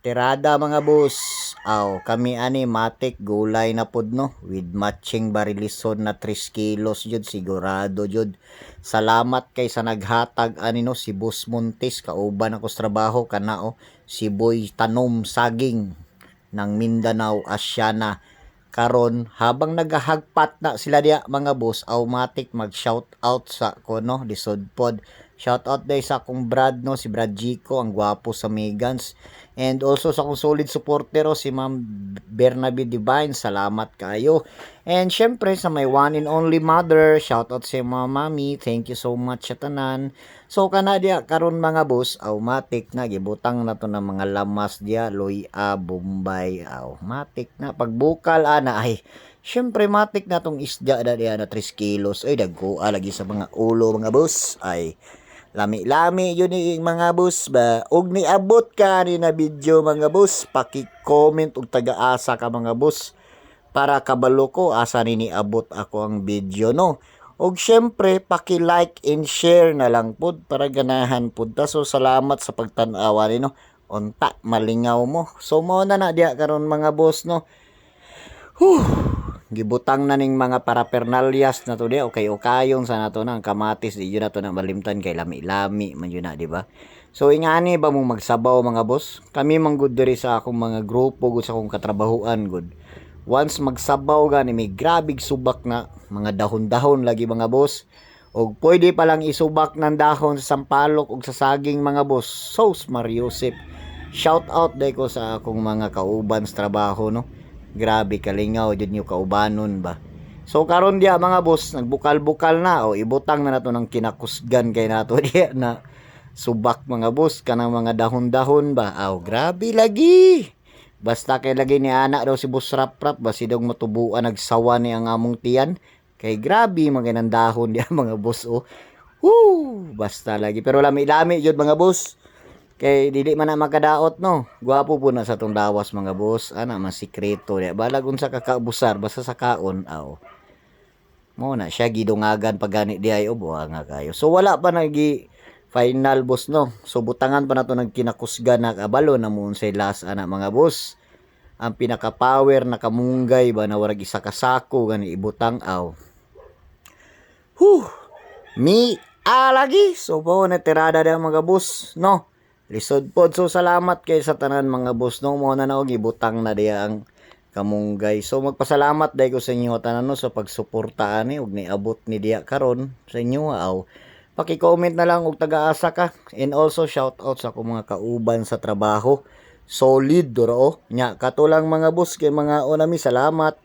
Tirada mga boss. Kami ani matik gulay na pod no with matching barilison na 3 kilos jud sigurado jud. Salamat kay sa naghatag ani no si Boss Montes kauban ako sa trabaho kanao si Boy Tanom Saging ng Mindanao Asiana. Karon habang nagahagpat na sila diya mga boss, automatic mag shout out sa kono lisod pod. Shout out day sa akong Brad no, si Brad Jico, ang gwapo sa Megans. And also sa akong solid supporter si Ma'am Bernabe Divine, salamat kayo. And syempre sa my one and only mother, shout out si Ma'am Mami, thank you so much sa tanan. So kana dia karon mga boss, automatic na gibutang na to ng mga lamas dia, Loy-A, Bombay, automatic na pagbukal ana ay syempre matik na tong isda na diya na 3 kilos ay dagko lagi sa mga ulo mga boss ay lami-lami yun yung mga boss ba. Og niabot ka ni na video mga boss, paki-comment og taga-asa ka mga boss para kabalo ko asa ni niabot ako ang video no. Og syempre paki-like and share na lang pod para ganahan pod ta. So salamat sa pagtan-awa ni no. Unta malingaw mo. So mo na diya karon mga boss no. Gibutang na ning mga parapernalyas na to di ukayong sa nato na ang kamatis di yun na to na malimtan kay lami-lami man yun na di ba. So ingani ba mo magsabaw mga boss, kami manggod diri sa akong mga grupo gud sa akong katrabahuan gud, once magsabaw gani may grabig subak na mga dahon-dahon lagi mga boss, og pwede pa lang isubak ng dahon sa sampalok ug sa saging mga boss. Sos Mariosep, shout out day ko sa akong mga kauban sa trabaho no. Grabe kalingaw jud nyo kaubanon ba. So karon dia mga boss nagbukal-bukal na o ibutang na nato ng kinakusgan kay nato diya na subak mga boss kanang mga dahon-dahon ba. Grabe lagi. Basta kay lagi ni anak daw si Boss Rap-Rap ba sidong matubuan nagsawa ni ang among tiyan. Kay grabe mga nang dahon dia mga boss basta lagi pero lami-lami jud mga boss. Kay dili man na makadaot no. Gwapo po na sa tong dawas mga boss. Ana man sikreto diya. Balag unsa ka kaabusar basta sa kaon mo na siya gidungagan pagani diay buanga kayo. So wala pa nagi final boss no. So butangan pa nato nagkinakusgan na kabalo na mo unsay last ana mga boss. Ang pinaka power na kamunggay ba na warag isa ka sako gani ibutang lagi. So po na tirada da mga boss no. Lisod pod. So salamat kay sa tanan mga boss no. Mo na og ibutang na diya ang kamunggay. So magpasalamat day ko sa inyo tanan no sa pagsuporta ani og niabot ni diya karon sa inyo paki-comment na lang og taga-asa ka. And also shout out sa akong mga kauban sa trabaho. Solid duro nya katulang mga boss kay mga unami salamat.